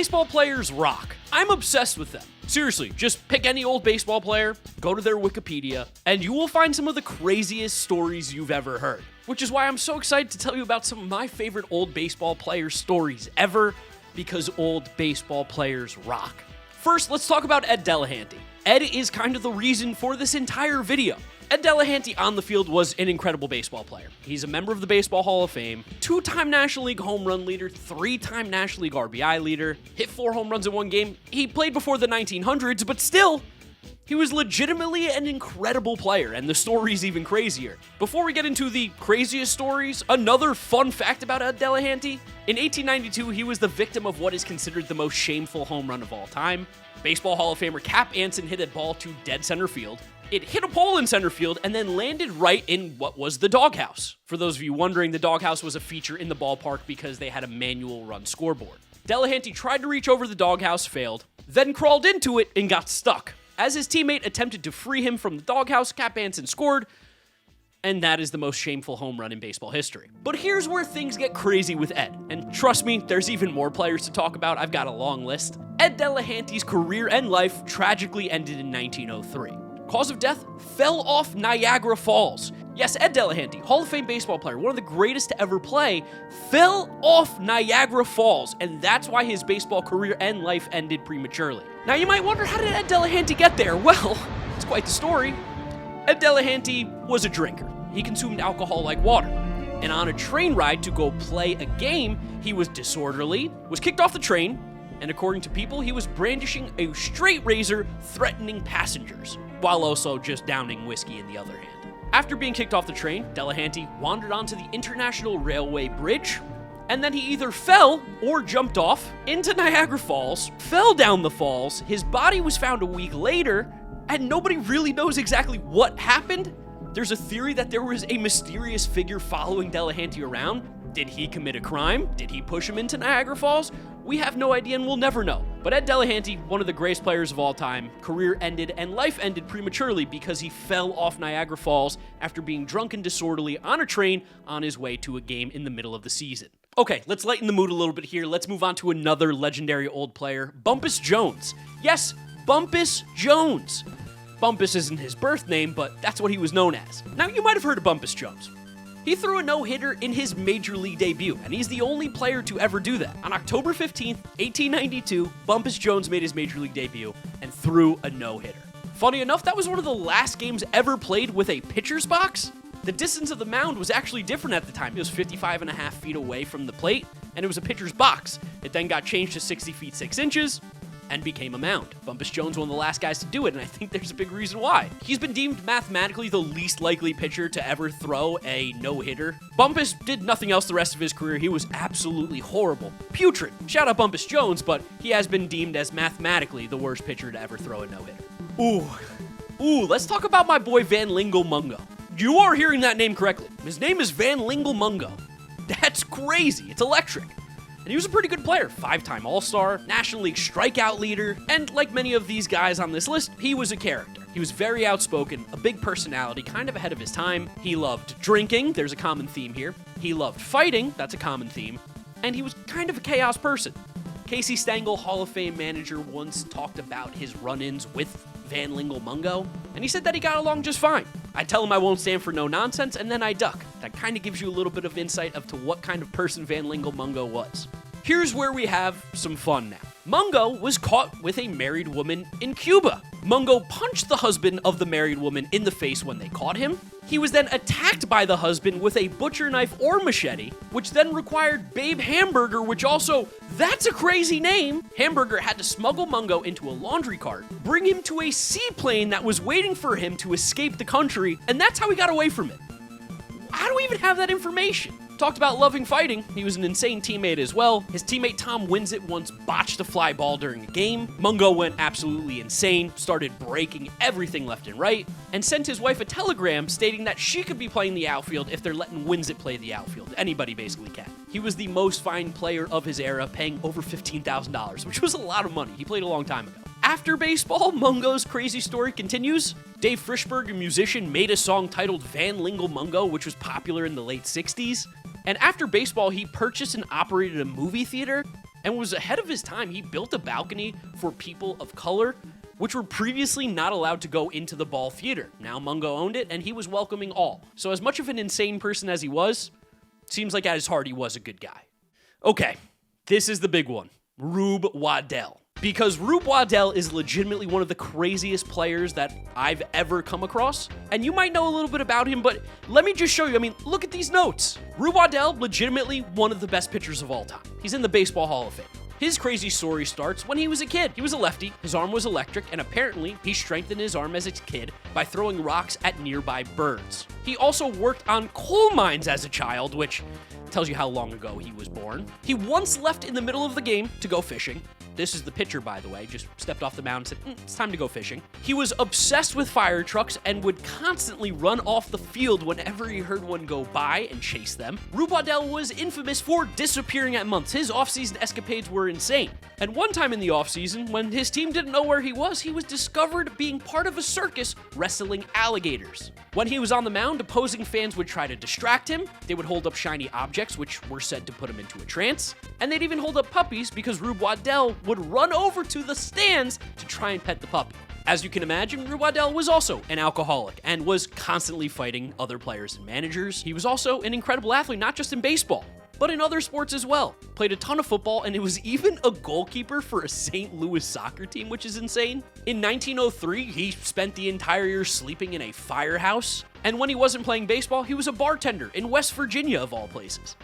baseball players rock. I'm obsessed with them. Seriously, just pick any old baseball player, go to their Wikipedia, and you will find some of the craziest stories you've ever heard. Which is why I'm so excited to tell you about some of my favorite old baseball player stories ever, because old baseball players rock. First, let's talk about Ed Delahanty. Ed is kind of the reason for this entire video. Ed Delahanty on the field was an incredible baseball player. He's a member of the Baseball Hall of Fame, 2-time National League home run leader, 3-time National League RBI leader, hit 4 home runs in one game. He played before the 1900s, but still, he was legitimately an incredible player, and the story's even crazier. Before we get into the craziest stories, another fun fact about Ed Delahanty: in 1892, he was the victim of what is considered the most shameful home run of all time. Baseball Hall of Famer Cap Anson hit a ball to dead center field. It hit a pole in center field and then landed right in what was the doghouse. For those of you wondering, the doghouse was a feature in the ballpark because they had a manual run scoreboard. Delahanty tried to reach over the doghouse, failed, then crawled into it and got stuck. As his teammate attempted to free him from the doghouse, Cap Anson scored, and that is the most shameful home run in baseball history. But here's where things get crazy with Ed, and trust me, there's even more players to talk about. I've got a long list. Ed Delahanty's career and life tragically ended in 1903. Cause of death? Fell off Niagara Falls. Yes, Ed Delahanty, Hall of Fame baseball player, one of the greatest to ever play, fell off Niagara Falls, and that's why his baseball career and life ended prematurely. Now you might wonder, how did Ed Delahanty get there? Well, it's quite the story. Ed Delahanty was a drinker. He consumed alcohol like water. And on a train ride to go play a game, he was disorderly, was kicked off the train, and according to people, he was brandishing a straight razor, threatening passengers, while also just downing whiskey in the other hand. After being kicked off the train, Delahanty wandered onto the International Railway Bridge, and then he either fell or jumped off into Niagara Falls, fell down the falls. His body was found a week later, and nobody really knows exactly what happened. There's a theory that there was a mysterious figure following Delahanty around. Did he commit a crime? Did he push him into Niagara Falls? We have no idea and we'll never know. But Ed Delahanty, one of the greatest players of all time, career ended and life ended prematurely because he fell off Niagara Falls after being drunk and disorderly on a train on his way to a game in the middle of the season. Okay, let's lighten the mood a little bit here. Let's move on to another legendary old player, Bumpus Jones. Yes, Bumpus Jones. Bumpus isn't his birth name, but that's what he was known as. Now, you might have heard of Bumpus Jones. He threw a no-hitter in his Major League debut, and he's the only player to ever do that. On October 15th, 1892, Bumpus Jones made his Major League debut and threw a no-hitter. Funny enough, that was one of the last games ever played with a pitcher's box. The distance of the mound was actually different at the time. It was 55.5 feet away from the plate, and it was a pitcher's box. It then got changed to 60 feet 6 inches, and became a mound. Bumpus Jones, one of the last guys to do it, and I think there's a big reason why. He's been deemed mathematically the least likely pitcher to ever throw a no-hitter. Bumpus did nothing else the rest of his career. He was absolutely horrible. Putrid. Shout out Bumpus Jones, but he has been deemed as mathematically the worst pitcher to ever throw a no-hitter. Ooh, let's talk about my boy Lingle Mungo. You are hearing that name correctly. His name is Lingle Mungo. That's crazy. It's electric. And he was a pretty good player, 5-time All-Star, National League strikeout leader, and like many of these guys on this list, he was a character. He was very outspoken, a big personality, kind of ahead of his time. He loved drinking, there's a common theme here. He loved fighting, that's a common theme. And he was kind of a chaos person. Casey Stengel, Hall of Fame manager, once talked about his run-ins with Lingle Mungo, and he said that he got along just fine. I tell him I won't stand for no nonsense, and then I duck. That kind of gives you a little bit of insight of to what kind of person Lingle Mungo was. Here's where we have some fun now. Mungo was caught with a married woman in Cuba. Mungo punched the husband of the married woman in the face when they caught him. He was then attacked by the husband with a butcher knife or machete, which then required Babe Hamburger, which also, that's a crazy name. Hamburger had to smuggle Mungo into a laundry cart, bring him to a seaplane that was waiting for him to escape the country, and that's how he got away from it. How do we even have that information? Talked about loving fighting. He was an insane teammate as well. His teammate Tom Winsett once botched a fly ball during a game. Mungo went absolutely insane, started breaking everything left and right, and sent his wife a telegram stating that she could be playing the outfield if they're letting Winsett play the outfield. Anybody basically can. He was the most fined player of his era, paying over $15,000, which was a lot of money. He played a long time ago. After baseball, Mungo's crazy story continues. Dave Frischberg, a musician, made a song titled Lingle Mungo, which was popular in the late 60s. And after baseball, he purchased and operated a movie theater, and was ahead of his time. He built a balcony for people of color, which were previously not allowed to go into the ball theater. Now Mungo owned it, and he was welcoming all. So as much of an insane person as he was, seems like at his heart he was a good guy. Okay, this is the big one. Rube Waddell. Because Rube Waddell is legitimately one of the craziest players that I've ever come across. And you might know a little bit about him, but let me just show you. I mean, look at these notes. Rube Waddell, legitimately one of the best pitchers of all time. He's in the Baseball Hall of Fame. His crazy story starts when he was a kid. He was a lefty, his arm was electric, and apparently he strengthened his arm as a kid by throwing rocks at nearby birds. He also worked on coal mines as a child, which tells you how long ago he was born. He once left in the middle of the game to go fishing. This is the pitcher, by the way, just stepped off the mound and said, it's time to go fishing. He was obsessed with fire trucks and would constantly run off the field whenever he heard one go by and chase them. Rube Waddell was infamous for disappearing at months. His offseason escapades were insane. And one time in the offseason, when his team didn't know where he was discovered being part of a circus wrestling alligators. When he was on the mound, opposing fans would try to distract him. They would hold up shiny objects, which were said to put him into a trance. And they'd even hold up puppies because Rube Waddell would run over to the stands to try and pet the puppy. As you can imagine, Rube Waddell was also an alcoholic and was constantly fighting other players and managers. He was also an incredible athlete, not just in baseball, but in other sports as well. Played a ton of football, and it was even a goalkeeper for a St. Louis soccer team, which is insane. In 1903, he spent the entire year sleeping in a firehouse. And when he wasn't playing baseball, he was a bartender in West Virginia, of all places.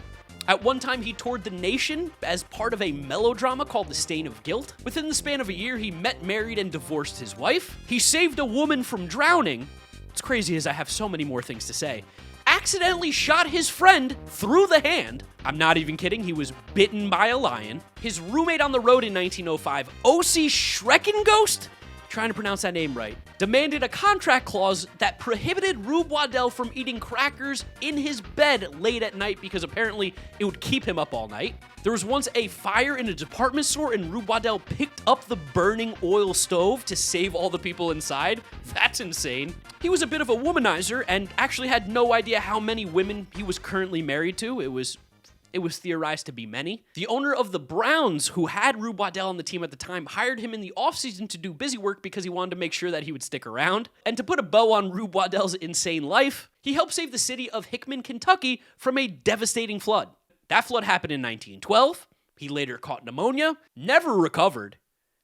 At one time, he toured the nation as part of a melodrama called The Stain of Guilt. Within the span of a year, he met, married, and divorced his wife. He saved a woman from drowning. It's crazy as I have so many more things to say. Accidentally shot his friend through the hand. I'm not even kidding, he was bitten by a lion. His roommate on the road in 1905, O.C. Schreckenghost, trying to pronounce that name right, demanded a contract clause that prohibited Rube Waddell from eating crackers in his bed late at night because apparently it would keep him up all night. There was once a fire in a department store and Rube Waddell picked up the burning oil stove to save all the people inside. That's insane. He was a bit of a womanizer and actually had no idea how many women he was currently married to. It was theorized to be many. The owner of the Browns, who had Rube Waddell on the team at the time, hired him in the offseason to do busy work because he wanted to make sure that he would stick around. And to put a bow on Rube Waddell's insane life, he helped save the city of Hickman, Kentucky from a devastating flood. That flood happened in 1912. He later caught pneumonia, never recovered,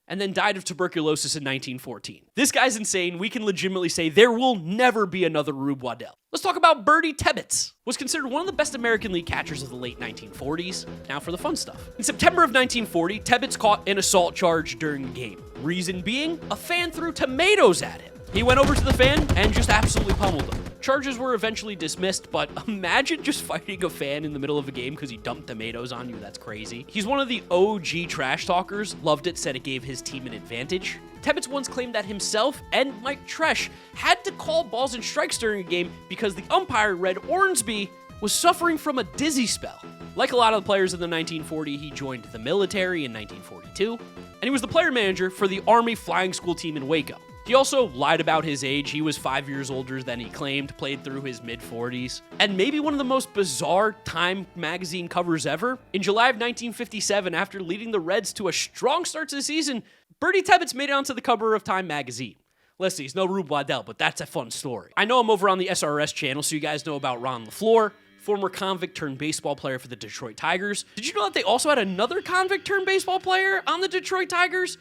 and then died of tuberculosis in 1914. This guy's insane. We can legitimately say there will never be another Rube Waddell. Let's talk about Birdie Tebbetts. Was considered one of the best American League catchers of the late 1940s. Now for the fun stuff. In September of 1940, Tebbetts caught an assault charge during a game. Reason being, a fan threw tomatoes at him. He went over to the fan and just absolutely pummeled him. Charges were eventually dismissed, but imagine just fighting a fan in the middle of a game because he dumped tomatoes on you. That's crazy. He's one of the OG trash talkers. Loved it, said it gave his team an advantage. Tebbetts once claimed that himself and Mike Tresh had to call balls and strikes during a game because the umpire, Red Ormsby, was suffering from a dizzy spell. Like a lot of the players in the 1940s, he joined the military in 1942, and he was the player manager for the Army Flying School team in Waco. He also lied about his age. He was 5 years older than he claimed, played through his mid-40s. And maybe one of the most bizarre Time magazine covers ever. In July of 1957, after leading the Reds to a strong start to the season, Birdie Tebbetts made it onto the cover of Time magazine. Let's see, it's no Rube Waddell, but that's a fun story. I know I'm over on the SRS channel, so you guys know about Ron LaFleur, former convict turned baseball player for the Detroit Tigers. Did you know that they also had another convict turned baseball player on the Detroit Tigers?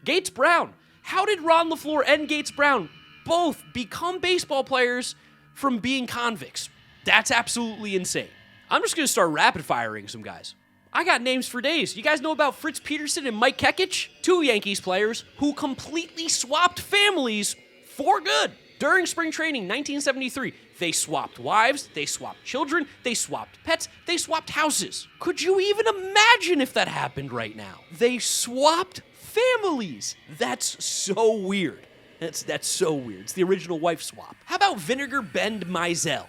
Gates Brown. How did Ron LaFleur and Gates Brown both become baseball players from being convicts? That's absolutely insane. I'm just going to start rapid firing some guys. I got names for days. You guys know about Fritz Peterson and Mike Kekich? Two Yankees players who completely swapped families for good. During spring training, 1973, they swapped wives, they swapped children, they swapped pets, they swapped houses. Could you even imagine if that happened right now? They swapped families. That's so weird. That's so weird. It's the original wife swap. How about Vinegar Bend Mizell?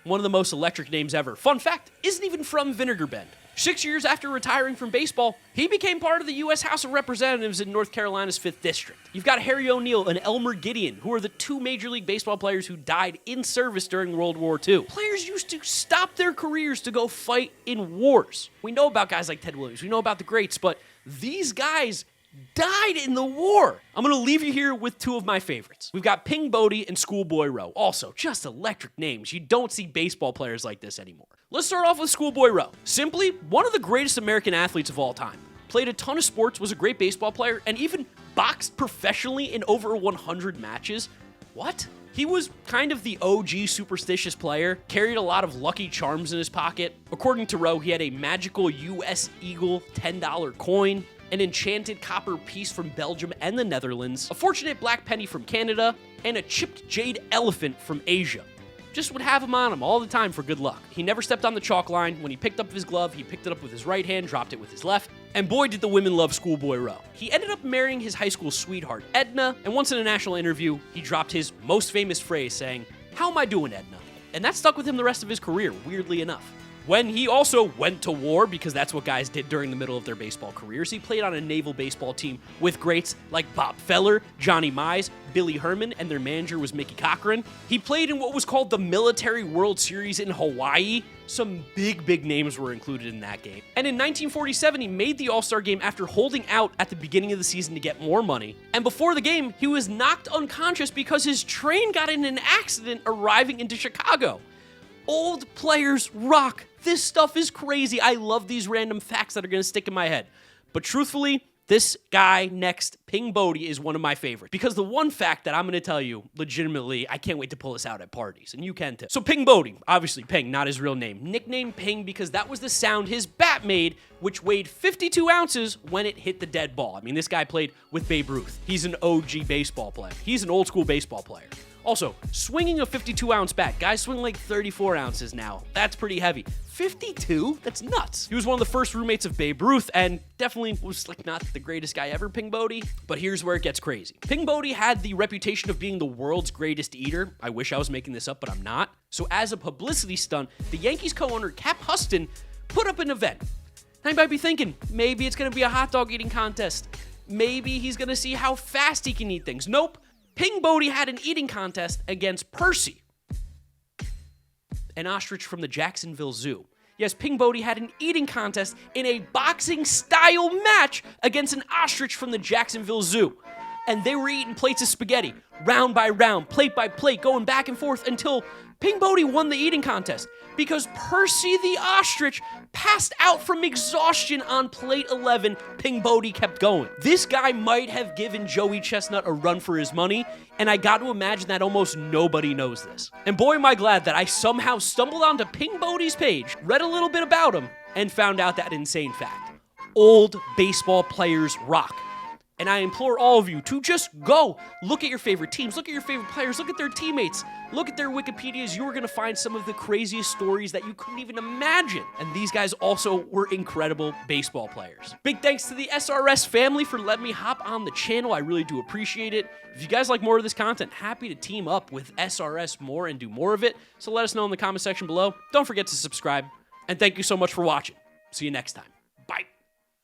One of the most electric names ever. Fun fact, isn't even from Vinegar Bend. 6 years after retiring from baseball, he became part of the U.S. House of Representatives in North Carolina's 5th District. You've got Harry O'Neill and Elmer Gideon, who are the 2 Major League Baseball players who died in service during World War II. Players used to stop their careers to go fight in wars. We know about guys like Ted Williams, we know about the greats, but these guys died in the war. I'm going to leave you here with 2 of my favorites. We've got Ping Bodie and Schoolboy Rowe. Also, just electric names. You don't see baseball players like this anymore. Let's start off with Schoolboy Rowe. Simply one of the greatest American athletes of all time. Played a ton of sports, was a great baseball player, and even boxed professionally in over 100 matches. What? He was kind of the OG superstitious player, carried a lot of lucky charms in his pocket. According to Rowe, he had a magical U.S. Eagle $10 coin, an enchanted copper piece from Belgium and the Netherlands, a fortunate black penny from Canada, and a chipped jade elephant from Asia. Just would have him on him all the time for good luck. He never stepped on the chalk line. When he picked up his glove, he picked it up with his right hand, dropped it with his left. And boy, did the women love Schoolboy Rowe. He ended up marrying his high school sweetheart, Edna, and once in a national interview, he dropped his most famous phrase saying, "How am I doing, Edna?" And that stuck with him the rest of his career, weirdly enough. When he also went to war, because that's what guys did during the middle of their baseball careers, he played on a naval baseball team with greats like Bob Feller, Johnny Mize, Billy Herman, and their manager was Mickey Cochran. He played in what was called the Military World Series in Hawaii. Some big names were included in that game. And in 1947, he made the All-Star game after holding out at the beginning of the season to get more money. And before the game, he was knocked unconscious because his train got in an accident arriving into Chicago. Old players rock. This stuff is crazy. I love these random facts that are going to stick in my head. But truthfully, this guy next, Ping Bodie, is one of my favorites. Because the one fact that I'm going to tell you, legitimately, I can't wait to pull this out at parties. And you can too. So Ping Bodie, obviously Ping, not his real name. Nicknamed Ping because that was the sound his bat made, which weighed 52 ounces when it hit the dead ball. I mean, this guy played with Babe Ruth. He's an OG baseball player. He's an old school baseball player. Also, swinging a 52-ounce bat. Guys swing like 34 ounces now. That's pretty heavy. 52? That's nuts. He was one of the first roommates of Babe Ruth and definitely was like not the greatest guy ever, Ping Bodie. But here's where it gets crazy. Ping Bodie had the reputation of being the world's greatest eater. I wish I was making this up, but I'm not. So as a publicity stunt, the Yankees co-owner Cap Huston put up an event. Now you might be thinking, maybe it's going to be a hot dog eating contest. Maybe he's going to see how fast he can eat things. Nope. Ping Bodie had an eating contest against Percy, an ostrich from the Jacksonville Zoo. Yes, Ping Bodie had an eating contest in a boxing-style match against an ostrich from the Jacksonville Zoo. And they were eating plates of spaghetti, round by round, plate by plate, going back and forth until Ping Bodie won the eating contest because Percy the ostrich passed out from exhaustion on plate 11. Ping Bodie kept going. This guy might have given Joey Chestnut a run for his money, and I got to imagine that almost nobody knows this. And boy, am I glad that I somehow stumbled onto Ping Bodie's page, read a little bit about him, and found out that insane fact. Old baseball players rock. And I implore all of you to just go look at your favorite teams, look at your favorite players, look at their teammates, look at their Wikipedias. You're going to find some of the craziest stories that you couldn't even imagine. And these guys also were incredible baseball players. Big thanks to the SRS family for letting me hop on the channel. I really do appreciate it. If you guys like more of this content, happy to team up with SRS more and do more of it. So let us know in the comment section below. Don't forget to subscribe. And thank you so much for watching. See you next time.